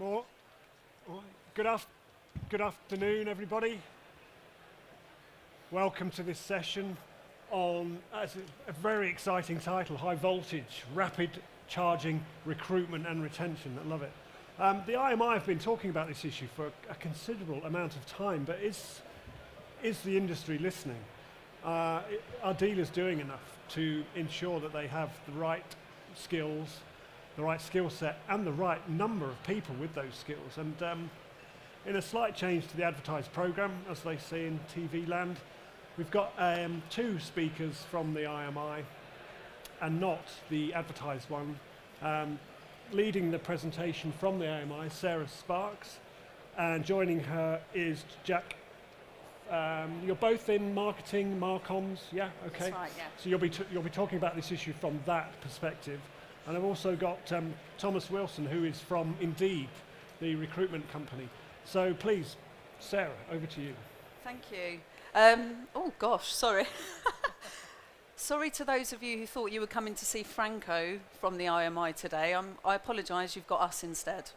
More. Good afternoon, everybody. Welcome to this session on a very exciting title: high voltage, rapid charging, recruitment and retention. I love it. The IMI have been talking about this issue for a considerable amount of time, but is the industry listening? Are dealers doing enough to ensure that they have the right skills, the right skill set and the right number of people with those skills? And in a slight change to the advertised programme, as they say in TV land, we've got two speakers from the IMI and not the advertised one. Leading the presentation from the IMI, Sarah Sparks, and joining her is Jack. You're both in marketing, marcoms, yeah? Okay. That's right, yeah. So you'll be talking about this issue from that perspective. And I've also got Thomas Wilson, who is from Indeed, the recruitment company. So please, Sarah, over to you. Thank you. Oh gosh, sorry. Sorry to those of you who thought you were coming to see Franco from the IMI today. I apologise, you've got us instead.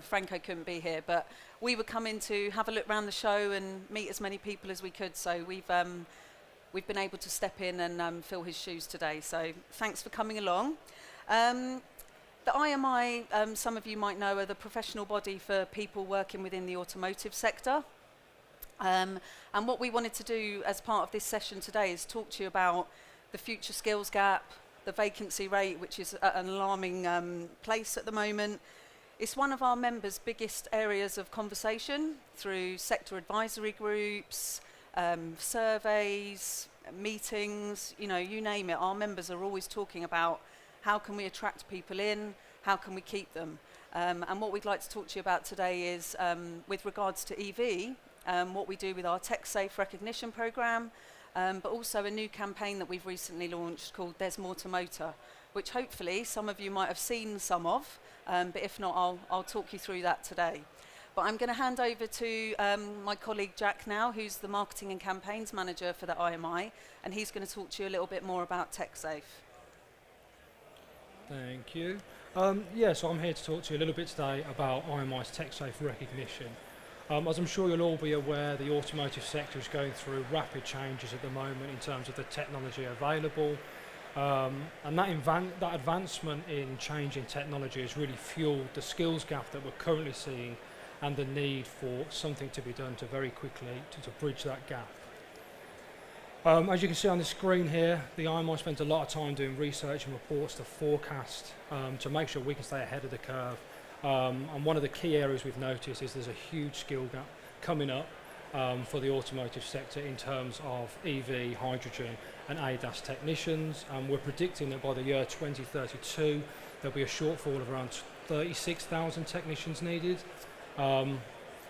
Franco couldn't be here, but we were coming to have a look around the show and meet as many people as we could. So we've been able to step in and fill his shoes today. So thanks for coming along. The IMI, some of you might know, are the professional body for people working within the automotive sector. And what we wanted to do as part of this session today is talk to you about the future skills gap, the vacancy rate, which is at an alarming place at the moment. It's one of our members' biggest areas of conversation through sector advisory groups, surveys, meetings, you name it. Our members are always talking about how can we attract people in, how can we keep them. And what we'd like to talk to you about today is, with regards to EV, what we do with our tech safe recognition program, but also a new campaign that we've recently launched called There's More to Motor, which hopefully some of you might have seen some of, but if not, I'll talk you through that today. But I'm going to hand over to my colleague Jack now, who's the Marketing and Campaigns Manager for the IMI, and he's going to talk to you a little bit more about tech safe. Thank you. So I'm here to talk to you a little bit today about IMI's tech safe recognition. As I'm sure you'll all be aware, the automotive sector is going through rapid changes at the moment in terms of the technology available. And that advancement in changing technology has really fueled the skills gap that we're currently seeing and the need for something to be done to very quickly to bridge that gap. As you can see on the screen here, the IMI spends a lot of time doing research and reports to forecast to make sure we can stay ahead of the curve. And one of the key areas we've noticed is there's a huge skill gap coming up for the automotive sector in terms of EV, hydrogen and ADAS technicians. We're predicting that by the year 2032 there'll be a shortfall of around 36,000 technicians needed. And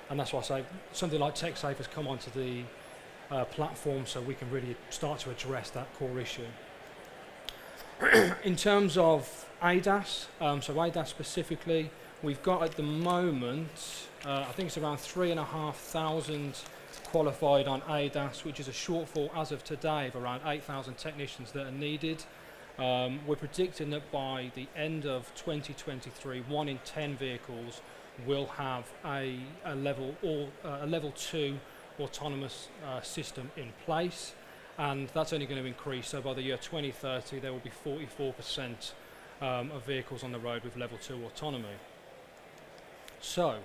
that's why I say something like TechSafe has come onto the platform so we can really start to address that core issue. In terms of ADAS, so ADAS specifically, we've got at the moment, I think it's around 3,500 qualified on ADAS, which is a shortfall as of today of around 8,000 technicians that are needed. We're predicting that by the end of 2023, 1 in 10 vehicles will have a level 2 autonomous system in place, and that's only going to increase. So by the year 2030, there will be 44% of vehicles on the road with level 2 autonomy. So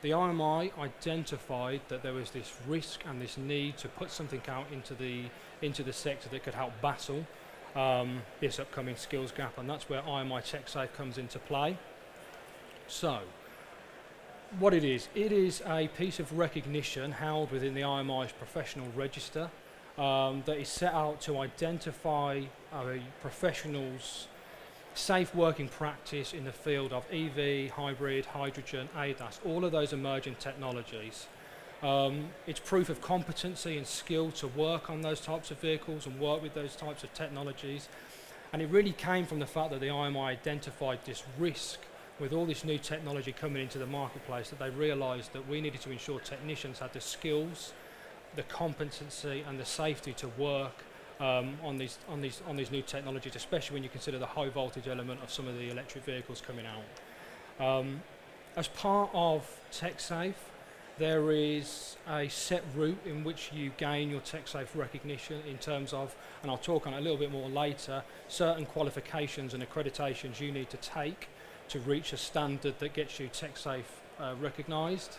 the IMI identified that there was this risk and this need to put something out into the sector that could help battle this upcoming skills gap, and that's where IMI TechSafe comes into play. So what it is a piece of recognition held within the IMI's professional register that is set out to identify a professional's safe working practice in the field of EV, hybrid, hydrogen, ADAS, all of those emerging technologies. It's proof of competency and skill to work on those types of vehicles and work with those types of technologies. And it really came from the fact that the IMI identified this risk with all this new technology coming into the marketplace, that they realised that we needed to ensure technicians had the skills, the competency and the safety to work on these new technologies, especially when you consider the high voltage element of some of the electric vehicles coming out. As part of TechSafe, there is a set route in which you gain your TechSafe recognition in terms of, and I'll talk on it a little bit more later, certain qualifications and accreditations you need to take to reach a standard that gets you TechSafe recognised.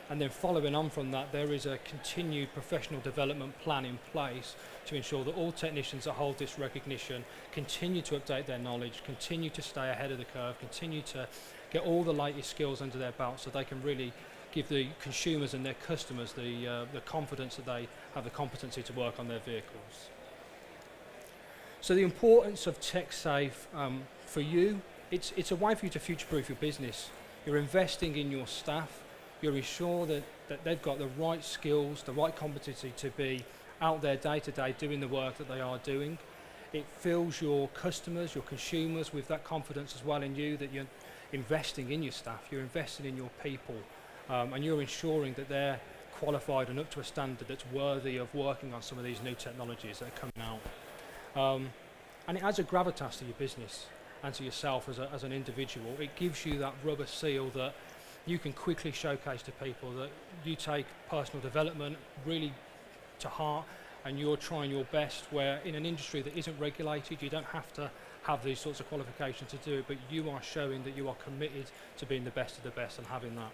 And then following on from that, there is a continued professional development plan in place to ensure that all technicians that hold this recognition continue to update their knowledge, continue to stay ahead of the curve, continue to get all the latest skills under their belt so they can really give the consumers and their customers the confidence that they have the competency to work on their vehicles. So the importance of TechSafe for you, it's a way for you to future-proof your business. You're investing in your staff. You're ensure that they've got the right skills, the right competency to be out there day to day doing the work that they are doing. It fills your customers, your consumers with that confidence as well in you, that you're investing in your staff, you're investing in your people, and you're ensuring that they're qualified and up to a standard that's worthy of working on some of these new technologies that are coming out. And it adds a gravitas to your business and to yourself as an individual. It gives you that rubber seal that you can quickly showcase to people that you take personal development really to heart and you're trying your best, where in an industry that isn't regulated, you don't have to have these sorts of qualifications to do it, but you are showing that you are committed to being the best of the best and having that.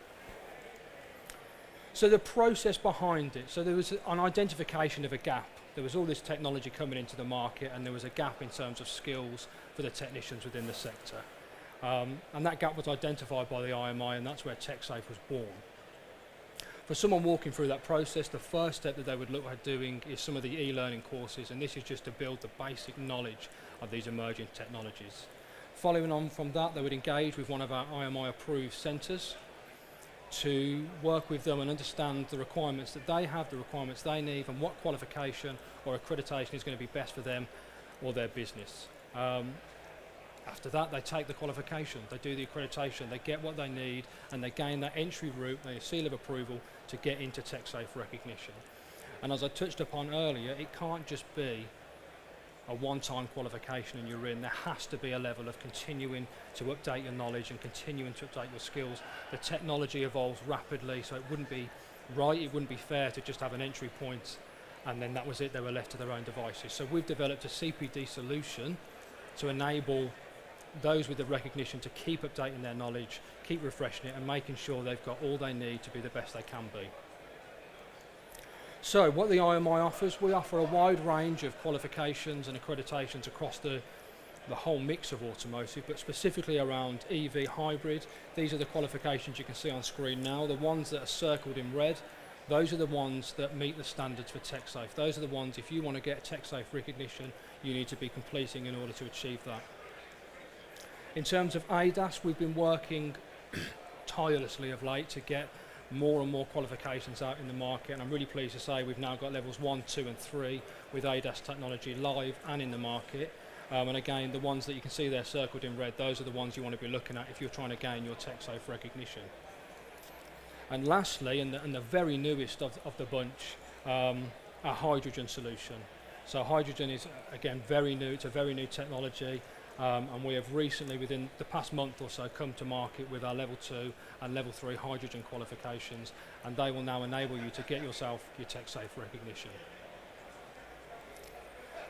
So the process behind it, so there was an identification of a gap. There was all this technology coming into the market and there was a gap in terms of skills for the technicians within the sector. And that gap was identified by the IMI, and that's where TechSafe was born. For someone walking through that process, the first step that they would look at doing is some of the e-learning courses, and this is just to build the basic knowledge of these emerging technologies. Following on from that, they would engage with one of our IMI approved centres to work with them and understand the requirements that they have, the requirements they need, and what qualification or accreditation is going to be best for them or their business. After that, they take the qualification, they do the accreditation, they get what they need, and they gain that entry route, their seal of approval to get into TechSafe recognition. And as I touched upon earlier, it can't just be a one-time qualification and you're in. There has to be a level of continuing to update your knowledge and continuing to update your skills. The technology evolves rapidly, so it wouldn't be right, it wouldn't be fair to just have an entry point and then that was it, they were left to their own devices. So we've developed a CPD solution to enable those with the recognition to keep updating their knowledge, keep refreshing it and making sure they've got all they need to be the best they can be. So what the IMI offers, we offer a wide range of qualifications and accreditations across the whole mix of automotive, but specifically around EV hybrid. These are the qualifications you can see on screen now. The ones that are circled in red, those are the ones that meet the standards for TechSafe. Those are the ones, if you want to get TechSafe recognition, you need to be completing in order to achieve that. In terms of ADAS, we've been working tirelessly of late to get more and more qualifications out in the market, and I'm really pleased to say we've now got levels 1, 2 and 3 with ADAS technology live and in the market. And again, the ones that you can see there circled in red, those are the ones you want to be looking at if you're trying to gain your TechSafe recognition. And lastly, and the very newest of the bunch, our hydrogen solution. So hydrogen is, again, very new. It's a very new technology. And we have recently, within the past month or so, come to market with our level 2 and level 3 hydrogen qualifications, and they will now enable you to get yourself your TechSafe recognition.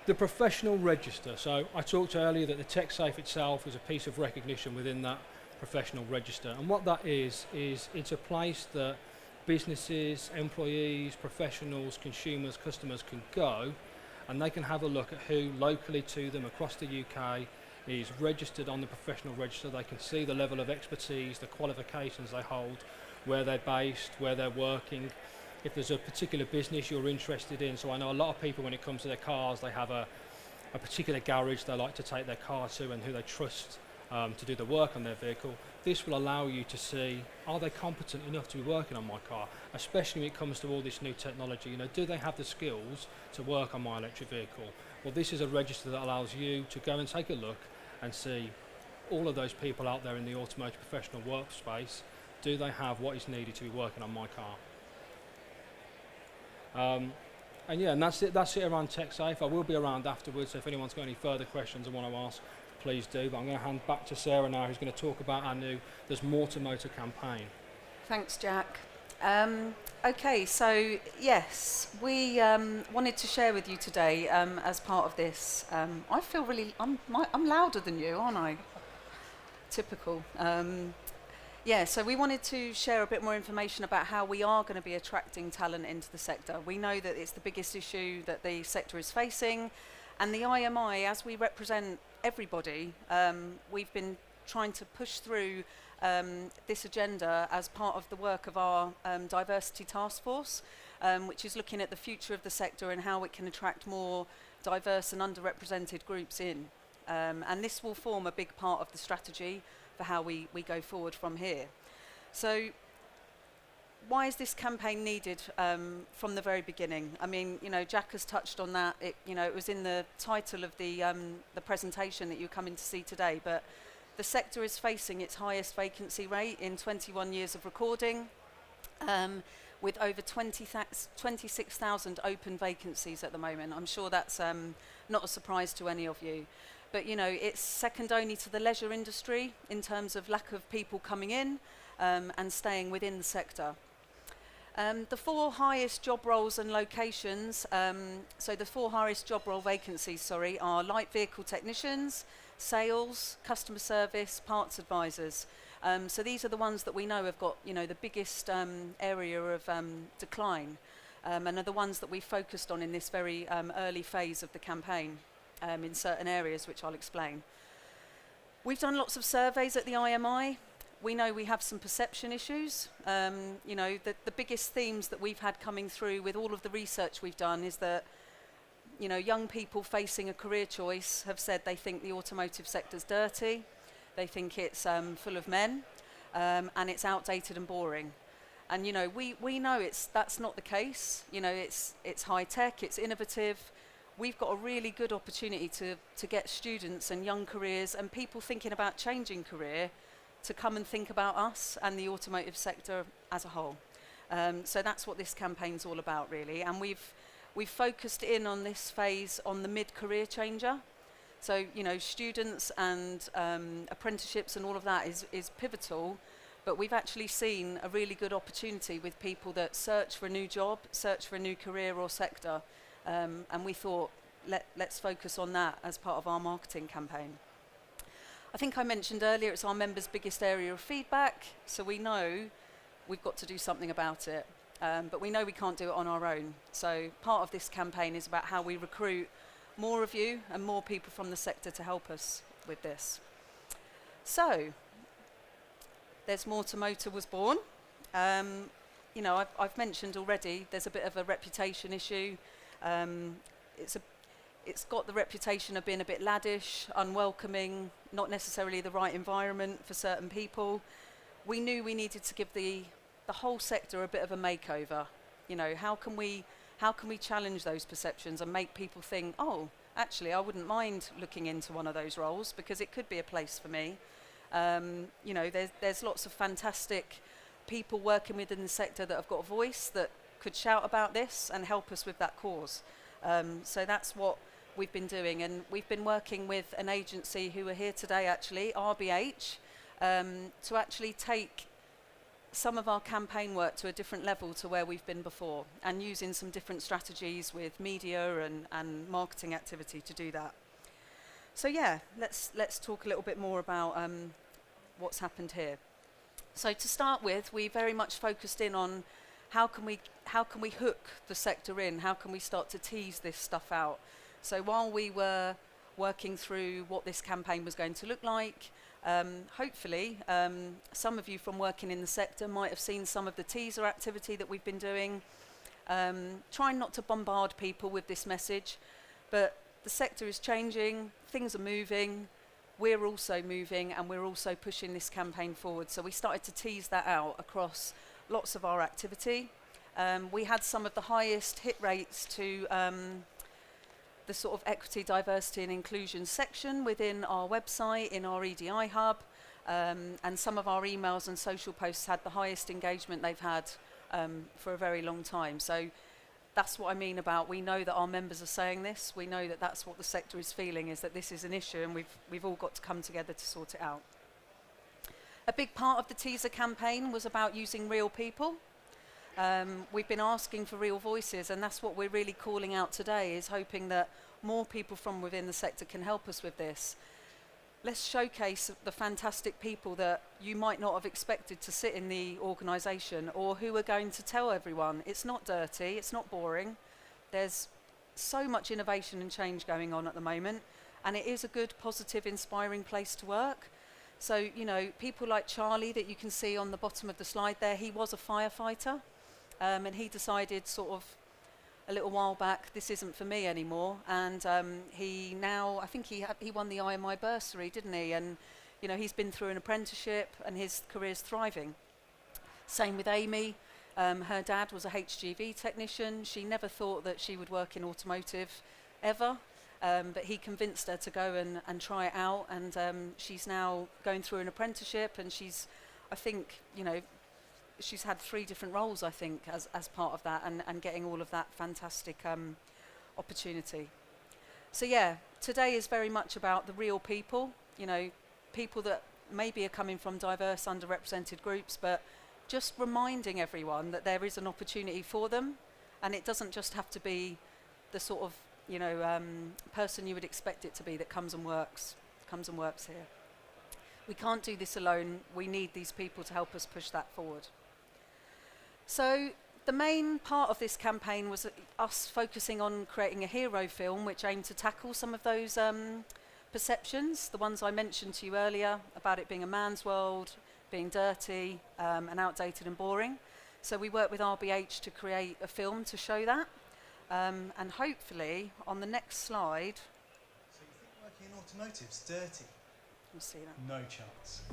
The professional register. So I talked earlier that the TechSafe itself is a piece of recognition within that professional register, and what that is it's a place that businesses, employees, professionals, consumers, customers can go, and they can have a look at who locally to them across the UK is registered on the professional register. They can see the level of expertise, the qualifications they hold, where they're based, where they're working. If there's a particular business you're interested in, so I know a lot of people when it comes to their cars, they have a particular garage they like to take their car to and who they trust to do the work on their vehicle. This will allow you to see, are they competent enough to be working on my car, especially when it comes to all this new technology. You know, do they have the skills to work on my electric vehicle? Well, this is a register that allows you to go and take a look and see all of those people out there in the automotive professional workspace. Do they have what is needed to be working on my car? And yeah, and that's it around TechSafe. I will be around afterwards, so if anyone's got any further questions I want to ask, please do. But I'm going to hand back to Sarah now, who's going to talk about our new There's More to Motor campaign. Thanks, Jack. Okay, so yes, we wanted to share with you today as part of this. I feel really, I'm louder than you, aren't I? Typical. Yeah, so we wanted to share a bit more information about how we are going to be attracting talent into the sector. We know that it's the biggest issue that the sector is facing, and the IMI, as we represent everybody, we've been trying to push through this agenda as part of the work of our diversity task force, which is looking at the future of the sector and how it can attract more diverse and underrepresented groups in. And this will form a big part of the strategy for how we go forward from here. So why is this campaign needed from the very beginning? I mean, you know, Jack has touched on that. It was in the title of the presentation that you're coming to see today, but the sector is facing its highest vacancy rate in 21 years of recording, with over 26,000 open vacancies at the moment. I'm sure that's not a surprise to any of you. But, you know, it's second only to the leisure industry in terms of lack of people coming in and staying within the sector. The four highest job roles and locations, so the four highest job role vacancies, are light vehicle technicians, sales, customer service, parts advisors. So these are the ones that we know have got, you know, the biggest area of decline, and are the ones that we focused on in this very early phase of the campaign in certain areas, which I'll explain. We've done lots of surveys at the IMI. We know we have some perception issues. You know, the biggest themes that we've had coming through with all of the research we've done is that, you know, young people facing a career choice have said they think the automotive sector's dirty, they think it's full of men, and it's outdated and boring. And, you know, we know that's not the case. You know, it's high tech, it's innovative. We've got a really good opportunity to get students and young careers and people thinking about changing career to come and think about us and the automotive sector as a whole. So that's what this campaign's all about, really. And we've focused in on this phase on the mid-career changer. So, you know, students and apprenticeships and all of that is pivotal, but we've actually seen a really good opportunity with people that search for a new job, search for a new career or sector, and we thought, let's focus on that as part of our marketing campaign. I think I mentioned earlier it's our members' biggest area of feedback, so we know we've got to do something about it, but we know we can't do it on our own. So part of this campaign is about how we recruit more of you and more people from the sector to help us with this. So, There's More to Motor was born. You know, I've mentioned already there's a bit of a reputation issue. It's got the reputation of being a bit laddish, unwelcoming, not necessarily the right environment for certain people. We knew we needed to give the whole sector a bit of a makeover. You know, how can we challenge those perceptions and make people think, oh, actually, I wouldn't mind looking into one of those roles because it could be a place for me. You know, there's lots of fantastic people working within the sector that have got a voice that could shout about this and help us with that cause. So that's what we've been doing, and we've been working with an agency who are here today, actually, RBH, to actually take some of our campaign work to a different level to where we've been before, and using some different strategies with media and marketing activity to do that. So yeah, let's talk a little bit more about what's happened here. So to start with, we very much focused in on how can we hook the sector in? How can we start to tease this stuff out? So while we were working through what this campaign was going to look like, hopefully some of you from working in the sector might have seen some of the teaser activity that we've been doing, trying not to bombard people with this message, but the sector is changing, things are moving, we're also moving, and we're also pushing this campaign forward. So we started to tease that out across lots of our activity. We had some of the highest hit rates to the sort of equity, diversity and inclusion section within our website, in our EDI hub, and some of our emails and social posts had the highest engagement they've had for a very long time. So that's what I mean about, we know that our members are saying this, we know that that's what the sector is feeling, is that this is an issue, and we've all got to come together to sort it out. A big part of the teaser campaign was about using real people. We've been asking for real voices, and that's what we're really calling out today, is hoping that more people from within the sector can help us with this. Let's showcase the fantastic people that you might not have expected to sit in the organisation, or who are going to tell everyone it's not dirty, it's not boring. There's so much innovation and change going on at the moment, and it is a good, positive, inspiring place to work. So, you know, people like Charlie that you can see on the bottom of the slide there, he was a firefighter, and he decided sort of a little while back, this isn't for me anymore, and he now, I think he won the IMI bursary, didn't he? And you know, he's been through an apprenticeship, and his career's thriving. Same with Amy. Her dad was a HGV technician. She never thought that she would work in automotive ever, but he convinced her to go and try it out, and she's now going through an apprenticeship, and she's, I think, you know, she's had 3 different roles, I think, as part of that, and getting all of that fantastic opportunity. So yeah, today is very much about the real people, you know, people that maybe are coming from diverse, underrepresented groups, but just reminding everyone that there is an opportunity for them, and it doesn't just have to be the sort of, you know, person you would expect it to be that comes and works here. We can't do this alone. We need these people to help us push that forward. So the main part of this campaign was us focusing on creating a hero film which aimed to tackle some of those perceptions, the ones I mentioned to you earlier about it being a man's world, being dirty and outdated and boring. So we worked with RBH to create a film to show that, and hopefully on the next slide. So you think working in automotive's dirty? You'll see that. No chance.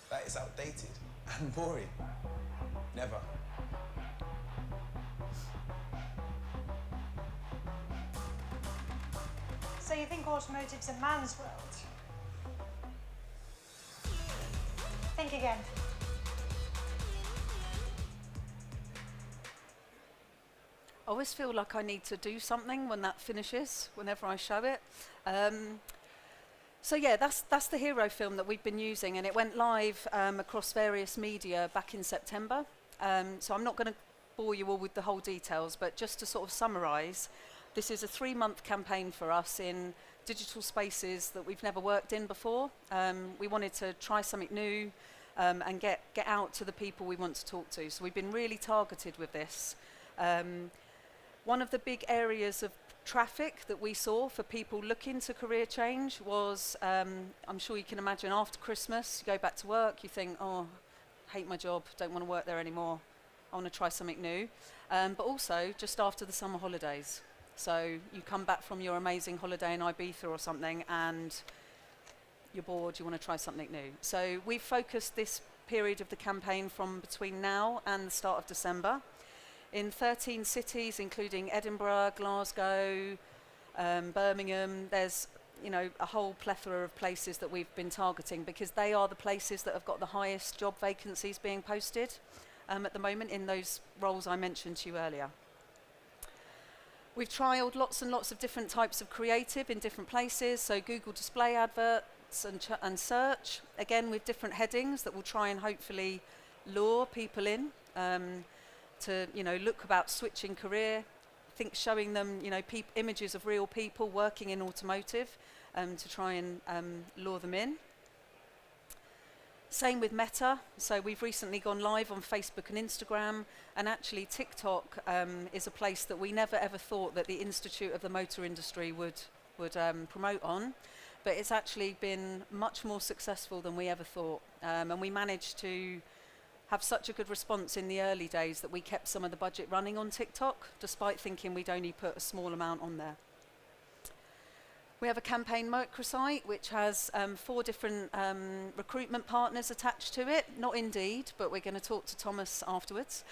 That is outdated and boring. Never. So you think automotive's a man's world? Think again. I always feel like I need to do something when that finishes, whenever I show it. So yeah, that's the hero film that we've been using, and it went live across various media back in September. So I'm not going to bore you all with the whole details, but just to sort of summarise, this is a 3-month campaign for us in digital spaces that we've never worked in before. We wanted to try something new and get out to the people we want to talk to. So we've been really targeted with this. One of the big areas of traffic that we saw for people looking to career change was, I'm sure you can imagine, after Christmas, you go back to work, you think, oh, hate my job, don't want to work there anymore, I want to try something new. But also just after the summer holidays. So you come back from your amazing holiday in Ibiza or something, and you're bored, you want to try something new. So we've focused this period of the campaign from between now and the start of December in 13 cities, including Edinburgh, Glasgow, Birmingham. There's, you know, a whole plethora of places that we've been targeting, because they are the places that have got the highest job vacancies being posted at the moment in those roles I mentioned to you earlier. We've trialled lots and lots of different types of creative in different places, so Google display adverts and search, again with different headings that will try and hopefully lure people in to, you know, look about switching career. I think showing them, you know, images of real people working in automotive to try and lure them in. Same with Meta. So we've recently gone live on Facebook and Instagram, and actually TikTok is a place that we never ever thought that the Institute of the Motor Industry would promote on, but it's actually been much more successful than we ever thought, and we managed to have such a good response in the early days that we kept some of the budget running on TikTok, despite thinking we'd only put a small amount on there. We have a campaign microsite which has 4 different recruitment partners attached to it, not Indeed, but we're going to talk to Thomas afterwards,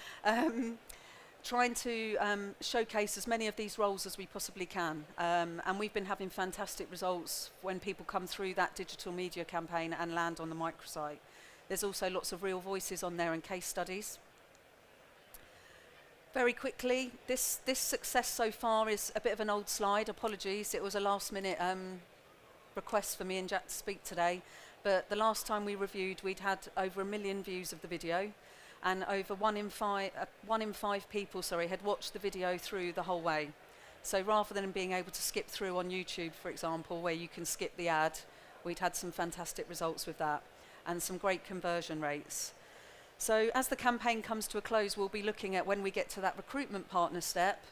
trying to showcase as many of these roles as we possibly can. And we've been having fantastic results when people come through that digital media campaign and land on the microsite. There's also lots of real voices on there and case studies. Very quickly, this success so far is a bit of an old slide. Apologies, it was a last minute request for me and Jack to speak today. But the last time we reviewed, we'd had over 1 million views of the video, and over one in five people had watched the video through the whole way. So rather than being able to skip through on YouTube, for example, where you can skip the ad, we'd had some fantastic results with that and some great conversion rates. So as the campaign comes to a close, we'll be looking at, when we get to that recruitment partner step,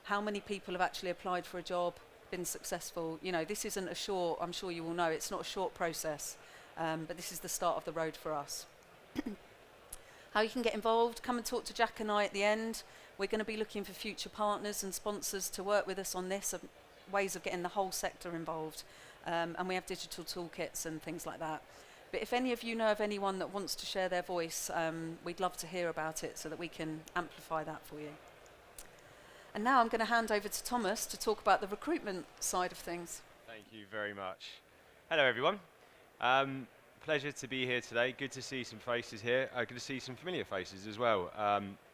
how many people have actually applied for a job, been successful. You know, this isn't a short, I'm sure you all know, it's not a short process, but this is the start of the road for us. How you can get involved, come and talk to Jack and I at the end. We're going to be looking for future partners and sponsors to work with us on this, ways of getting the whole sector involved. And we have digital toolkits and things like that. But if any of you know of anyone that wants to share their voice, we'd love to hear about it so that we can amplify that for you. And now I'm going to hand over to Thomas to talk about the recruitment side of things. Thank you very much. Hello, everyone. Pleasure to be here today. Good to see some faces here. Good to see some familiar faces as well.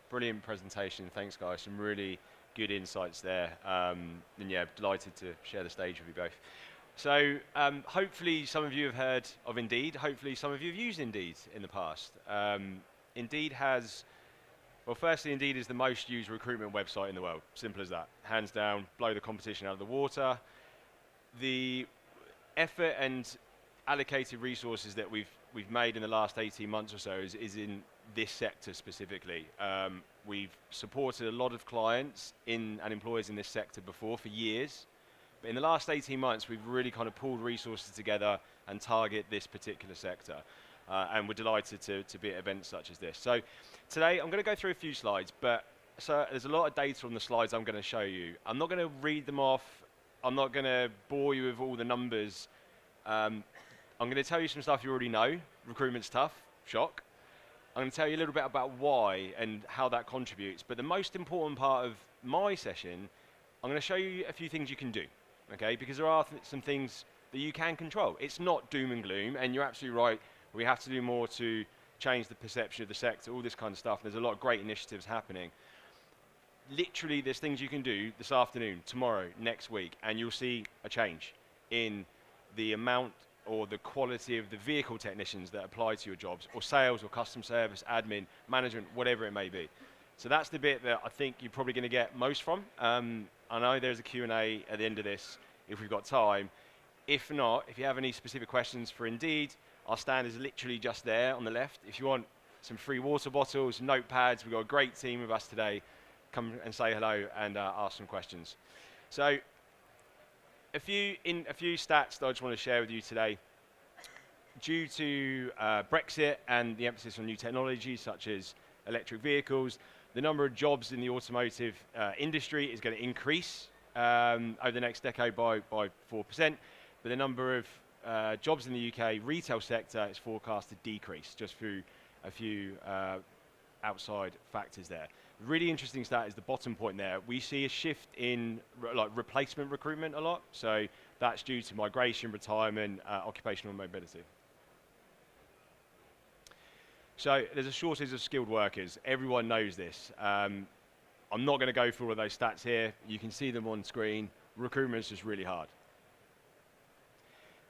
Brilliant presentation. Thanks, guys. Some really good insights there. And yeah, delighted to share the stage with you both. So hopefully some of you have heard of Indeed. Hopefully some of you have used Indeed in the past. Indeed has, well, firstly, Indeed is the most used recruitment website in the world. Simple as that. Hands down, blow the competition out of the water. The effort and allocated resources that we've made in the last 18 months or so is in this sector specifically. We've supported a lot of clients and employers in this sector before for years. But in the last 18 months, we've really kind of pulled resources together and target this particular sector. And we're delighted to be at events such as this. So today, I'm going to go through a few slides, but so there's a lot of data on the slides I'm going to show you. I'm not going to read them off. I'm not going to bore you with all the numbers. I'm going to tell you some stuff you already know. Recruitment's tough, shock. I'm going to tell you a little bit about why and how that contributes. But the most important part of my session, I'm going to show you a few things you can do. Okay, because there are some things that you can control. It's not doom and gloom, and you're absolutely right. We have to do more to change the perception of the sector, all this kind of stuff. There's a lot of great initiatives happening. Literally, there's things you can do this afternoon, tomorrow, next week, and you'll see a change in the amount or the quality of the vehicle technicians that apply to your jobs, or sales, or customer service, admin, management, whatever it may be. So that's the bit that I think you're probably going to get most from. I know there's a Q&A at the end of this if we've got time. If not, if you have any specific questions for Indeed, our stand is literally just there on the left. If you want some free water bottles, notepads, we've got a great team with us today. Come and say hello and ask some questions. So a few stats that I just want to share with you today. Due to Brexit and the emphasis on new technologies such as electric vehicles, the number of jobs in the automotive industry is going to increase over the next decade by 4%, but the number of jobs in the UK retail sector is forecast to decrease just through a few outside factors there. Really interesting stat is the bottom point there. We see a shift in replacement recruitment a lot, so that's due to migration, retirement, occupational mobility. So there's a shortage of skilled workers. Everyone knows this. I'm not going to go through all of those stats here. You can see them on screen. Recruitment's just really hard.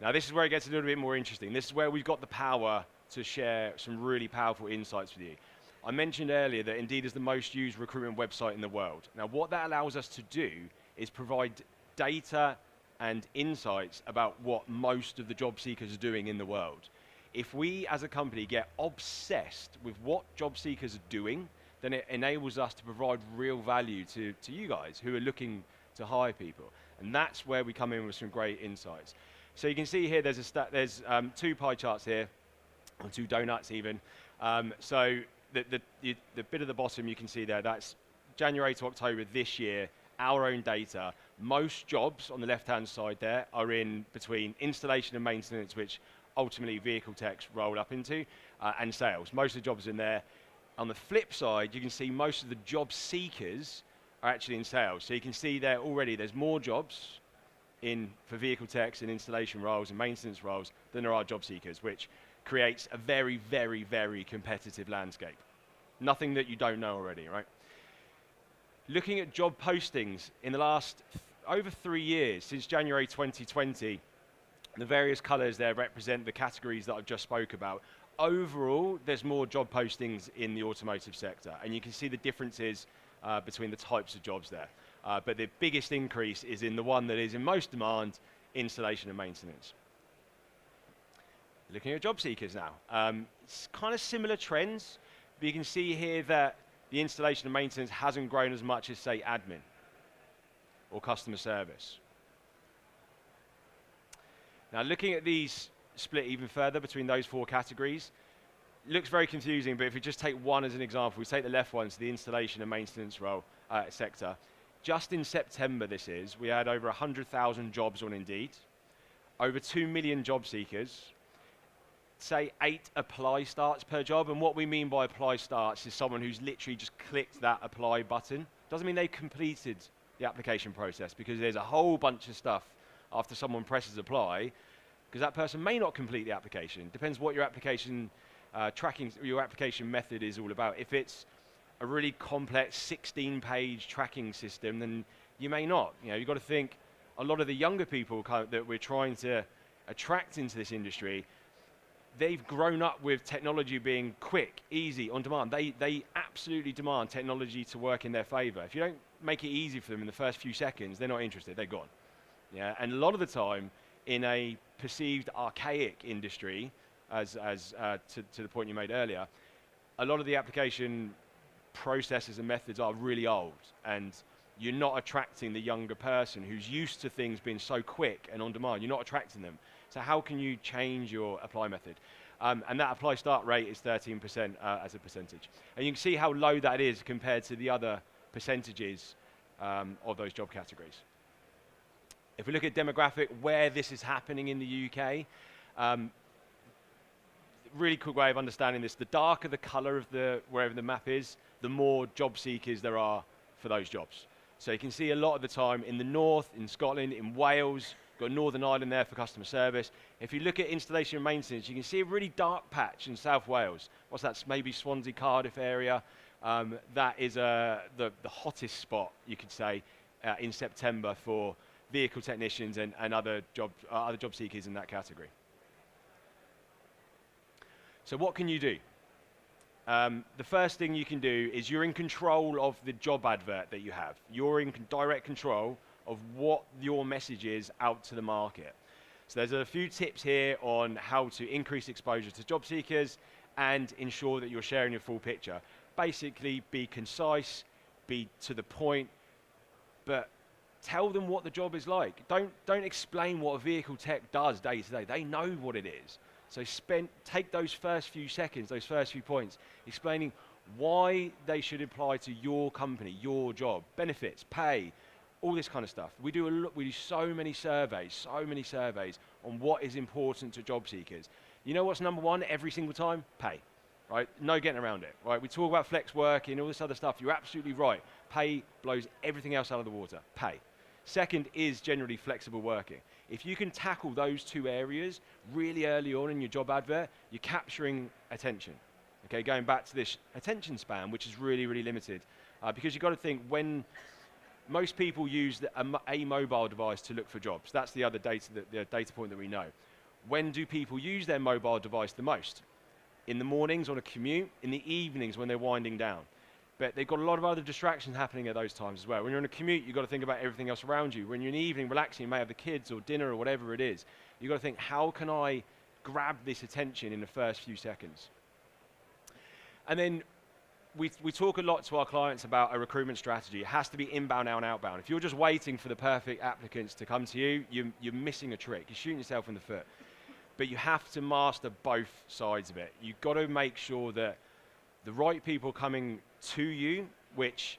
Now this is where it gets a little bit more interesting. This is where we've got the power to share some really powerful insights with you. I mentioned earlier that Indeed is the most used recruitment website in the world. Now what that allows us to do is provide data and insights about what most of the job seekers are doing in the world. If we as a company get obsessed with what job seekers are doing, then it enables us to provide real value to you guys who are looking to hire people. And that's where we come in with some great insights. So you can see here there's two pie charts here, or two donuts even. So the bit at the bottom you can see there, that's January to October this year, our own data. Most jobs on the left-hand side there are in between installation and maintenance, which ultimately vehicle techs roll up into, and sales. Most of the jobs in there. On the flip side, you can see most of the job seekers are actually in sales. So you can see there already there's more jobs for vehicle techs and installation roles and maintenance roles than there are job seekers, which creates a very, very, very competitive landscape. Nothing that you don't know already, right? Looking at job postings in the last over 3 years, since January 2020, the various colours there represent the categories that I've just spoke about. Overall, there's more job postings in the automotive sector, and you can see the differences between the types of jobs there. But the biggest increase is in the one that is in most demand, installation and maintenance. Looking at job seekers now, it's kind of similar trends, but you can see here that the installation and maintenance hasn't grown as much as, say, admin or customer service. Now, looking at these split even further between those 4 categories, it looks very confusing, but if we just take one as an example, we take the left one, so the installation and maintenance role sector. Just in September we had over 100,000 jobs on Indeed, over 2 million job seekers, say 8 apply starts per job, and what we mean by apply starts is someone who's literally just clicked that apply button. Doesn't mean they completed the application process, because there's a whole bunch of stuff after someone presses apply, because that person may not complete the application. Depends what your application your application method is all about. If it's a really complex 16-page tracking system, then you may not. You know, you've got to think a lot of the younger people that we're trying to attract into this industry, they've grown up with technology being quick, easy, on demand. They absolutely demand technology to work in their favor. If you don't make it easy for them in the first few seconds, they're not interested, they're gone. Yeah, and a lot of the time, in a perceived archaic industry, to the point you made earlier, a lot of the application processes and methods are really old, and you're not attracting the younger person who's used to things being so quick and on demand. You're not attracting them. So how can you change your apply method? And that apply start rate is 13% as a percentage. And you can see how low that is compared to the other percentages of those job categories. If we look at demographic, where this is happening in the UK, really quick way of understanding this, the darker the colour of wherever the map is, the more job seekers there are for those jobs. So you can see a lot of the time in the north, in Scotland, in Wales, got Northern Ireland there for customer service. If you look at installation and maintenance, you can see a really dark patch in South Wales. What's that? Maybe Swansea, Cardiff area. That is the hottest spot, you could say, in September for vehicle technicians and other job seekers in that category. So what can you do? The first thing you can do is you're in control of the job advert that you have. You're in direct control of what your message is out to the market. So there's a few tips here on how to increase exposure to job seekers and ensure that you're sharing your full picture. Basically, be concise, be to the point, but tell them what the job is like. Don't explain what a vehicle tech does day to day. They know what it is. So take those first few seconds, those first few points, explaining why they should apply to your company, your job, benefits, pay, all this kind of stuff. We do so many surveys on what is important to job seekers. You know what's number one every single time? Pay, right? No getting around it, right? We talk about flex work and all this other stuff. You're absolutely right. Pay blows everything else out of the water. Pay. Second is generally flexible working. If you can tackle those 2 areas really early on in your job advert, you're capturing attention. Okay, going back to this attention span, which is really, really limited. Because you've got to think, when most people use a mobile device to look for jobs, that's the other data point that we know. When do people use their mobile device the most? In the mornings on a commute, in the evenings when they're winding down. But they've got a lot of other distractions happening at those times as well. When you're on a commute, you've got to think about everything else around you. When you're in the evening relaxing, you may have the kids or dinner or whatever it is. You've got to think, how can I grab this attention in the first few seconds? And then we talk a lot to our clients about a recruitment strategy. It has to be inbound and outbound. If you're just waiting for the perfect applicants to come to you, you're missing a trick. You're shooting yourself in the foot. But you have to master both sides of it. You've got to make sure that the right people coming to you, which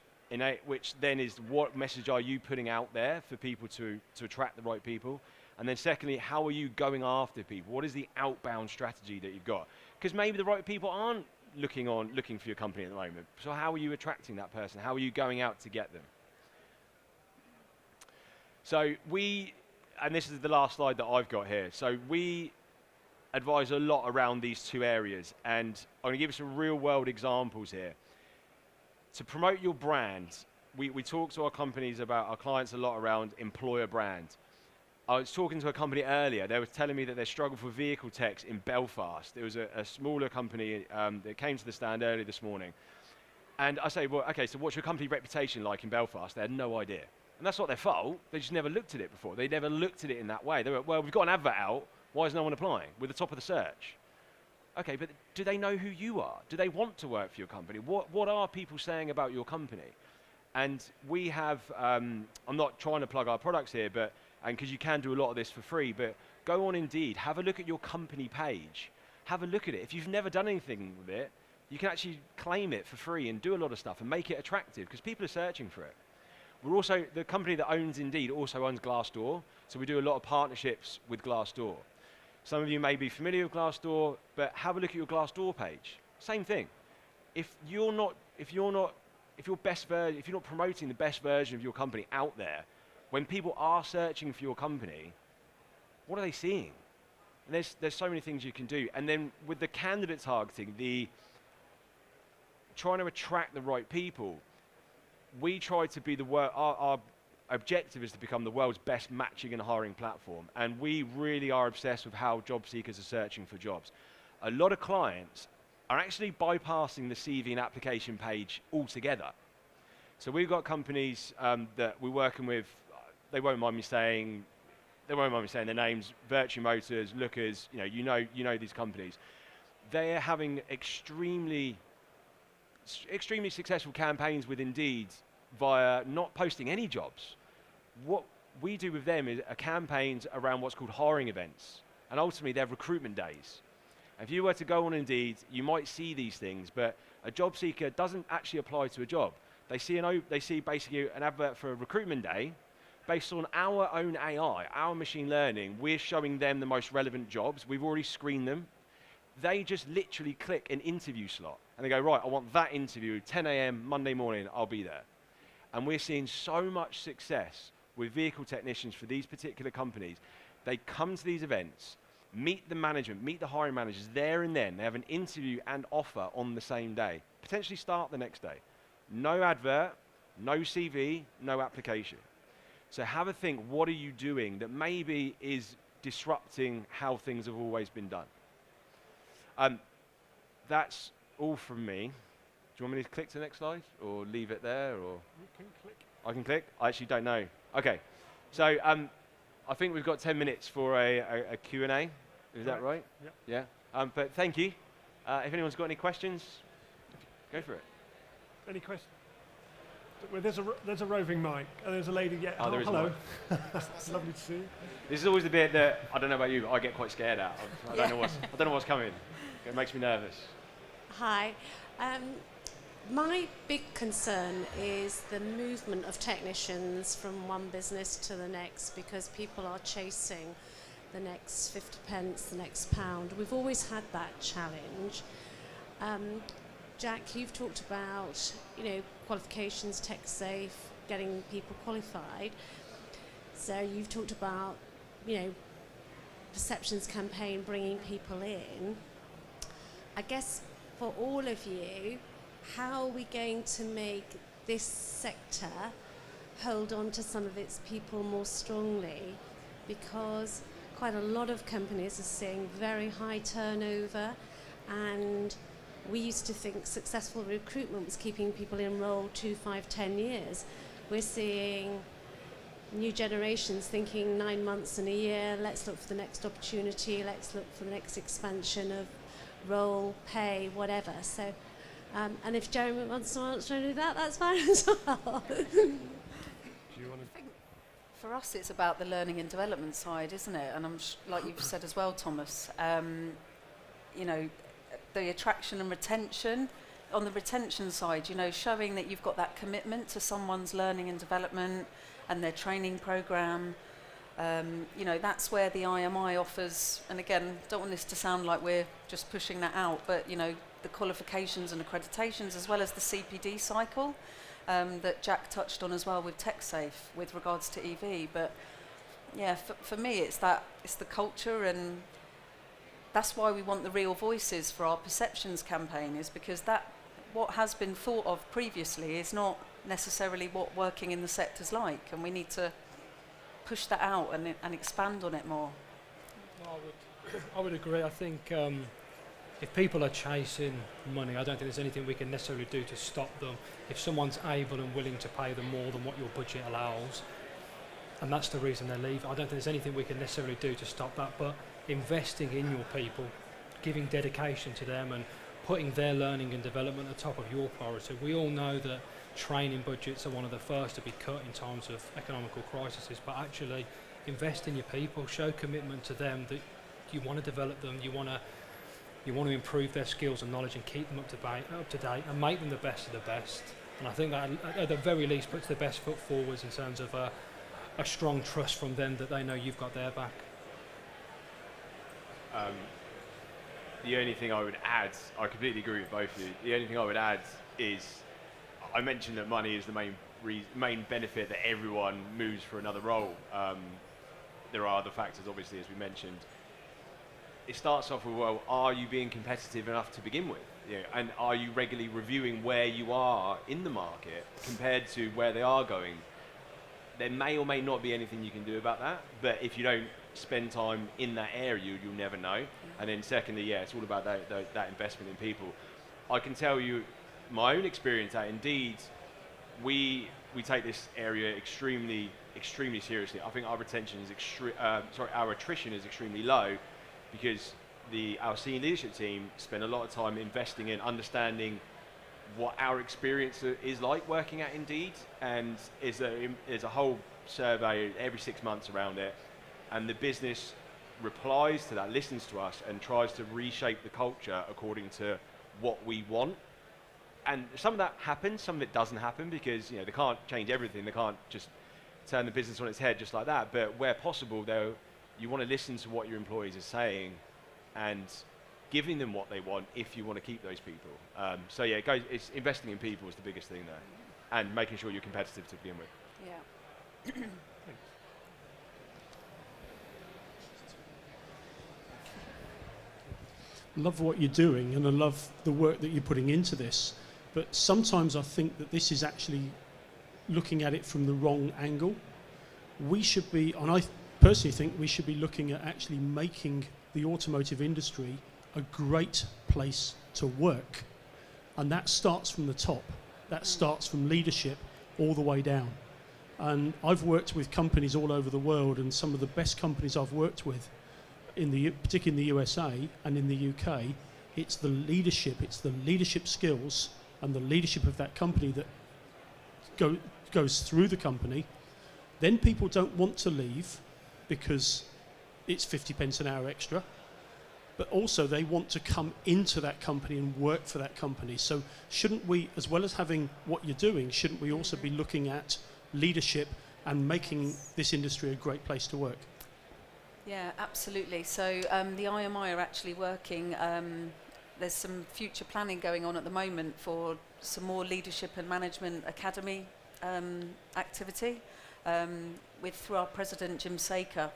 then is what message are you putting out there for people to attract the right people? And then secondly, how are you going after people? What is the outbound strategy that you've got? Because maybe the right people aren't looking for your company at the moment. So how are you attracting that person? How are you going out to get them? So and this is the last slide that I've got here. So advise a lot around these two areas, and I'm going to give you some real-world examples here. To promote your brand, we talk to our companies about, our clients a lot around employer brand. I was talking to a company earlier, they were telling me that they struggle for vehicle techs in Belfast. There was a smaller company that came to the stand early this morning. And I say, well, okay, so what's your company reputation like in Belfast? They had no idea. And that's not their fault, they just never looked at it before. They never looked at it in that way. They were, well, we've got an advert out, why is no one applying? We're the top of the search. Okay, but do they know who you are? Do they want to work for your company? What are people saying about your company? And we have, I'm not trying to plug our products here, but, and because you can do a lot of this for free, but go on Indeed, have a look at your company page. Have a look at it. If you've never done anything with it, you can actually claim it for free and do a lot of stuff and make it attractive because people are searching for it. We're also, the company that owns Indeed also owns Glassdoor, so we do a lot of partnerships with Glassdoor. Some of you may be familiar with Glassdoor, but have a look at your Glassdoor page. Same thing. If you're not promoting the best version of your company out there, when people are searching for your company, what are they seeing? And there's so many things you can do. And then with the candidate targeting, trying to attract the right people, we try to be our objective is to become the world's best matching and hiring platform. And we really are obsessed with how job seekers are searching for jobs. A lot of clients are actually bypassing the CV and application page altogether. So we've got companies that we're working with, they won't mind me saying their names, Virtue Motors, Lookers, you know these companies. They are having extremely successful campaigns with Indeed via not posting any jobs. What we do with them is campaigns around what's called hiring events, and ultimately they're recruitment days. If you were to go on Indeed, you might see these things, but a job seeker doesn't actually apply to a job. They see basically an advert for a recruitment day. Based on our own AI, our machine learning, we're showing them the most relevant jobs. We've already screened them. They just literally click an interview slot, and they go, right, I want that interview, 10 a.m. Monday morning, I'll be there. And we're seeing so much success with vehicle technicians for these particular companies. They come to these events, meet the management, meet the hiring managers there and then. They have an interview and offer on the same day, potentially start the next day. No advert, no CV, no application. So have a think, what are you doing that maybe is disrupting how things have always been done? That's all from me. Do you want me to click to the next slide or leave it there? Or You can click. I can click? I actually don't know. Okay, so I think we've got 10 minutes for a Q&A. Is that right? Yep. Yeah. But thank you. If anyone's got any questions, go for it. Any questions? Well, there's a roving mic, and there's a lady. Yeah. Oh, there is a hello. Lovely to see you. This is always the bit that, I don't know about you, but I get quite scared out of. I don't know what's coming. It makes me nervous. Hi. My big concern is the movement of technicians from one business to the next because people are chasing the next 50 pence, the next pound. We've always had that challenge. Jack, you've talked about, qualifications, tech safe, getting people qualified. So you've talked about, perceptions campaign, bringing people in. I guess for all of you, how are we going to make this sector hold on to some of its people more strongly? Because quite a lot of companies are seeing very high turnover, and we used to think successful recruitment was keeping people enrolled 2, 5, 10 years. We're seeing new generations thinking 9 months and a year, let's look for the next opportunity, let's look for the next expansion of role, pay, whatever. So, and if Jeremy wants to answer do that, that's fine as well. Do you want to? For us, it's about the learning and development side, isn't it? And like you've said as well, Thomas, the attraction and retention. On the retention side, showing that you've got that commitment to someone's learning and development and their training program. That's where the IMI offers, and again, don't want this to sound like we're just pushing that out, but the qualifications and accreditations as well as the CPD cycle that Jack touched on as well with TechSafe with regards to EV. But yeah, for me, it's the culture and that's why we want the real voices for our perceptions campaign, is because that what has been thought of previously is not necessarily what working in the sector's like, and we need to push that out and expand on it more. No, I would agree. I think if people are chasing money, I don't think there's anything we can necessarily do to stop them. If someone's able and willing to pay them more than what your budget allows, and that's the reason they leave, I don't think there's anything we can necessarily do to stop that. But investing in your people, giving dedication to them and putting their learning and development at the top of your priority. We all know that training budgets are one of the first to be cut in times of economical crises, but actually invest in your people, show commitment to them that you want to develop them, you want to improve their skills and knowledge and keep them up to date and make them the best of the best. And I think that at the very least puts the best foot forwards in terms of a strong trust from them that they know you've got their back. The only thing I would add, I completely agree with both of you. The only thing I would add is, I mentioned that money is the main benefit that everyone moves for another role. There are other factors, obviously, as we mentioned. It starts off with, well, are you being competitive enough to begin with? You know, and are you regularly reviewing where you are in the market compared to where they are going? There may or may not be anything you can do about that, but if you don't spend time in that area, you'll never know. And then secondly, yeah, it's all about that investment in people. I can tell you my own experience that indeed we take this area extremely seriously. I think our retention is our attrition is extremely low, because our senior leadership team spend a lot of time investing in understanding what our experience is like working at Indeed, and there's a whole survey every 6 months around it, and the business replies to that, listens to us, and tries to reshape the culture according to what we want. And some of that happens, some of it doesn't happen, because they can't change everything. They can't just turn the business on its head just like that. But where possible, though, you want to listen to what your employees are saying and giving them what they want if you want to keep those people. So yeah, it's investing in people is the biggest thing there, and making sure you're competitive to begin with. Yeah. Love what you're doing, and I love the work that you're putting into this, but sometimes I think that this is actually looking at it from the wrong angle. We should be, and I personally think we should be looking at actually making the automotive industry a great place to work, and that starts from the top. That starts from leadership all the way down. And I've worked with companies all over the world, and some of the best companies I've worked with, particularly in the USA and in the UK, it's the leadership skills and the leadership of that company that goes through the company. Then people don't want to leave because it's 50 pence an hour extra, but also they want to come into that company and work for that company. So shouldn't we, as well as having what you're doing, shouldn't we also be looking at leadership and making this industry a great place to work? Yeah, absolutely. So the IMI are actually working, there's some future planning going on at the moment for some more leadership and management academy activity through our president, Jim Saker.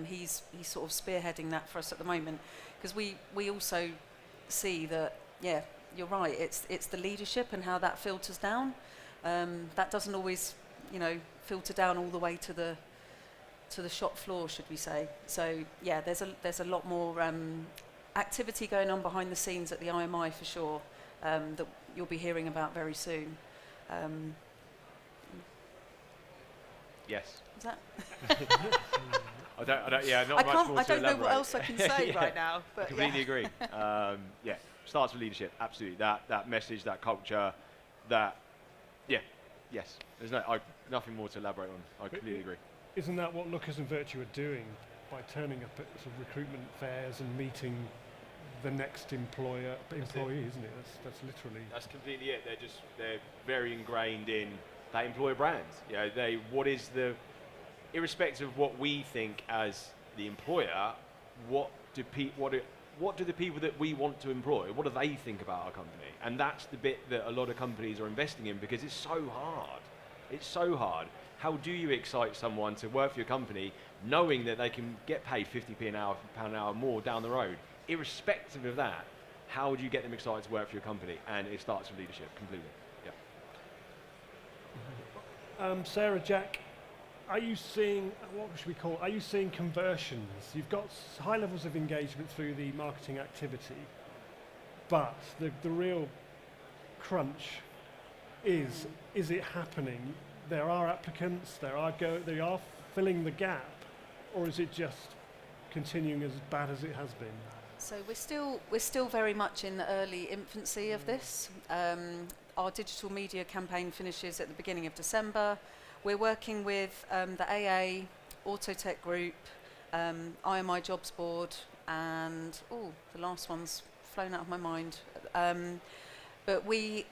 He's sort of spearheading that for us at the moment, because we also see that, yeah, you're right, it's the leadership and how that filters down. That doesn't always, filter down all the way to the shop floor, should we say. So yeah, there's a lot more activity going on behind the scenes at the IMI for sure, that you'll be hearing about very soon. Yes. Is that? I don't know what else I can say right now. But I completely agree. Yeah, starts with leadership, absolutely. That message, that culture, yes. There's nothing more to elaborate on. I completely agree. Isn't that what Lookers and Virtue are doing by turning up at sort of recruitment fairs and meeting the next employee, isn't it? That's literally... That's completely it. They're very ingrained in that employer brand. Irrespective of what we think as the employer, what do the people that we want to employ, what do they think about our company? And that's the bit that a lot of companies are investing in, because it's so hard. It's so hard. How do you excite someone to work for your company knowing that they can get paid 50p an hour, pound an hour more down the road? irrespective of that, how do you get them excited to work for your company? And it starts with leadership completely. Yeah. Sarah, Jack, are you seeing, what should we call, are you seeing conversions? You've got high levels of engagement through the marketing activity, but the real crunch is it happening? There are applicants, they are filling the gap, or is it just continuing as bad as it has been? So we're still very much in the early infancy of this. Our digital media campaign finishes at the beginning of December. We're working with the AA, Autotech Group, IMI Jobs Board, and the last one's flown out of my mind. But we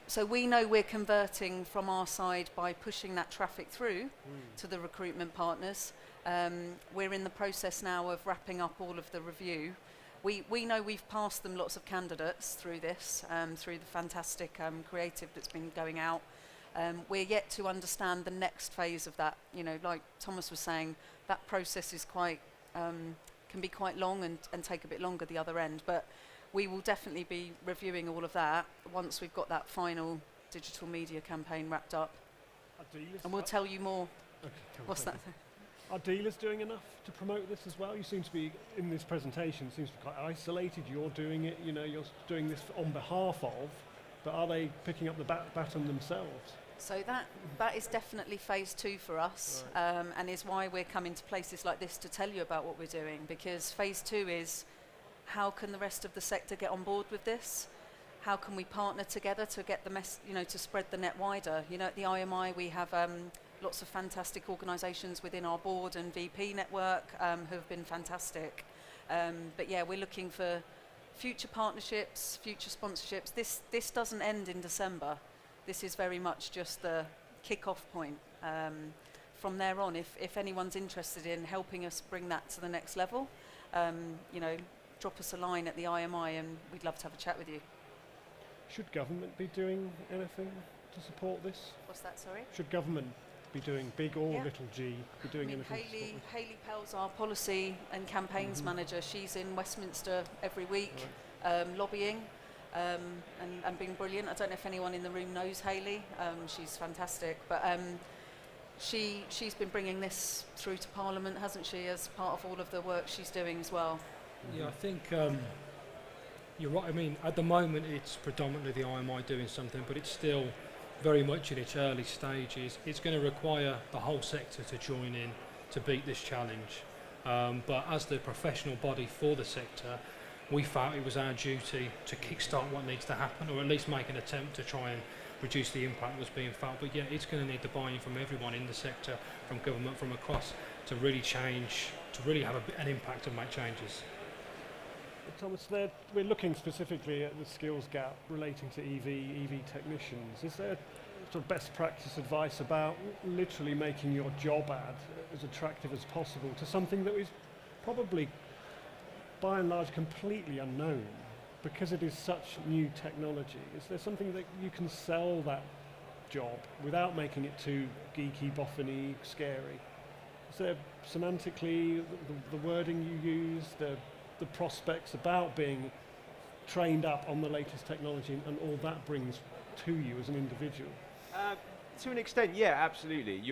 know we're converting from our side by pushing that traffic through to the recruitment partners. We're in the process now of wrapping up all of the review. We know we've passed them lots of candidates through this, through the fantastic creative that's been going out. We're yet to understand the next phase of that. You know, like Thomas was saying, that process is quite can be quite long and take a bit longer the other end. But we will definitely be reviewing all of that once we've got that final digital media campaign wrapped up. And we'll tell you more. Okay, What's that thing? Are dealers doing enough to promote this as well? You seem to be, in this presentation, it seems to be quite isolated. You're doing it, you know, you're doing this on behalf of, but are they picking up the baton themselves? So that is definitely phase 2 for us, right. And is why we're coming to places like this to tell you about what we're doing, because phase 2 is how can the rest of the sector get on board with this? How can we partner together to get the to spread the net wider? You know, at the IMI we have lots of fantastic organisations within our board and VP network who have been fantastic. But yeah, we're looking for future partnerships, future sponsorships. This doesn't end in December. This is very much just the kick-off point. From there on, if anyone's interested in helping us bring that to the next level, you know, drop us a line at the IMI and we'd love to have a chat with you. Should government be doing anything to support this? What's that, sorry? Should government be doing, big or little g, be doing anything? Hayley Pell's our policy and campaigns manager. She's in Westminster every week, lobbying and being brilliant. I don't know if anyone in the room knows Hayley. She's fantastic, but she's been bringing this through to Parliament, hasn't she, as part of all of the work she's doing as well. Yeah, I think you're right. I mean, at the moment it's predominantly the IMI doing something, but it's still very much in its early stages. It's going to require the whole sector to join in to beat this challenge. But as the professional body for the sector, we felt it was our duty to kickstart what needs to happen, or at least make an attempt to try and reduce the impact that was being felt. But yeah, it's going to need the buy-in from everyone in the sector, from government, from across, to really change, to really have an impact and make changes. Thomas, we're looking specifically at the skills gap relating to EV technicians. Is there sort of best practice advice about literally making your job ad as attractive as possible to something that is probably, by and large, completely unknown because it is such new technology? Is there something that you can sell that job without making it too geeky, boffiny, scary? Is there semantically the wording you use, the prospects about being trained up on the latest technology and all that brings to you as an individual? To an extent, yeah, absolutely.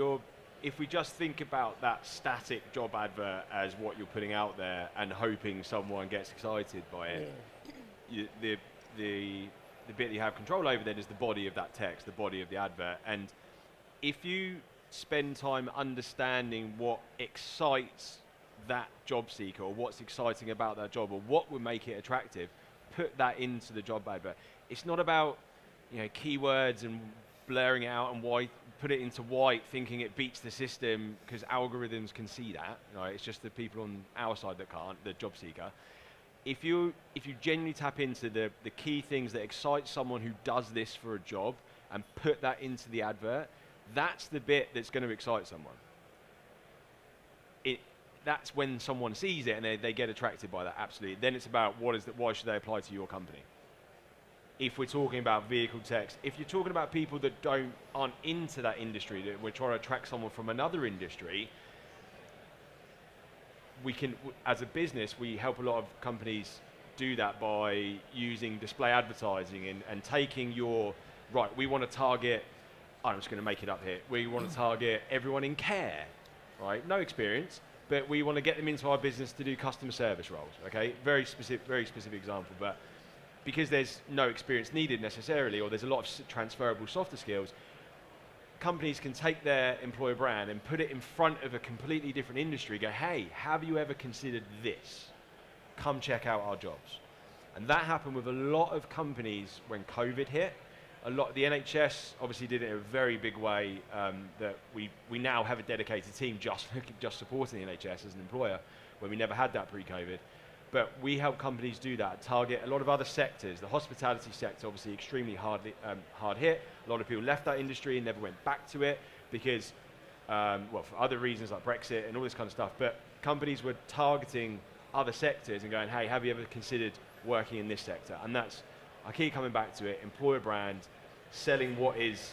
If we just think about that static job advert as what you're putting out there and hoping someone gets excited by it, the bit you have control over then is the body of that text, the body of the advert. And if you spend time understanding what excites that job seeker, or what's exciting about that job, or what would make it attractive, put that into the job advert. It's not about, you know, keywords and blurring it out and white, put it into white thinking it beats the system because algorithms can see that, right? It's just the people on our side that can't, the job seeker. If you genuinely tap into the key things that excite someone who does this for a job and put that into the advert, that's the bit that's going to excite someone. That's when someone sees it and they get attracted by that, absolutely. Then it's about why should they apply to your company? If we're talking about vehicle techs, if you're talking about people that aren't into that industry, that we're trying to attract someone from another industry, we can, as a business, we help a lot of companies do that by using display advertising and taking your, right, we want to target, I'm just going to make it up here, we want to target everyone in care, right? No experience, but we want to get them into our business to do customer service roles, okay? Very specific example, but because there's no experience needed necessarily, or there's a lot of transferable softer skills, companies can take their employer brand and put it in front of a completely different industry, go, hey, have you ever considered this? Come check out our jobs. And that happened with a lot of companies when COVID hit. A lot, the NHS obviously did it in a very big way, that we now have a dedicated team just supporting the NHS as an employer, where we never had that pre-COVID. But we help companies do that, target a lot of other sectors. The hospitality sector, obviously extremely hard hit. A lot of people left that industry and never went back to it because, well, for other reasons like Brexit and all this kind of stuff. But companies were targeting other sectors and going, hey, have you ever considered working in this sector? And that's, I keep coming back to it, employer brand, selling what is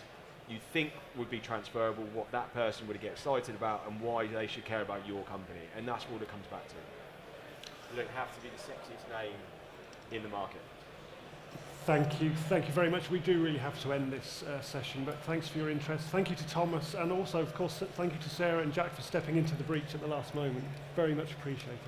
you think would be transferable, what that person would get excited about, and why they should care about your company. And that's what it comes back to. You don't have to be the sexiest name in the market. Thank you very much. We do really have to end this session, but thanks for your interest. Thank you to Thomas, and also, of course, thank you to Sarah and Jack for stepping into the breach at the last moment. Very much appreciated.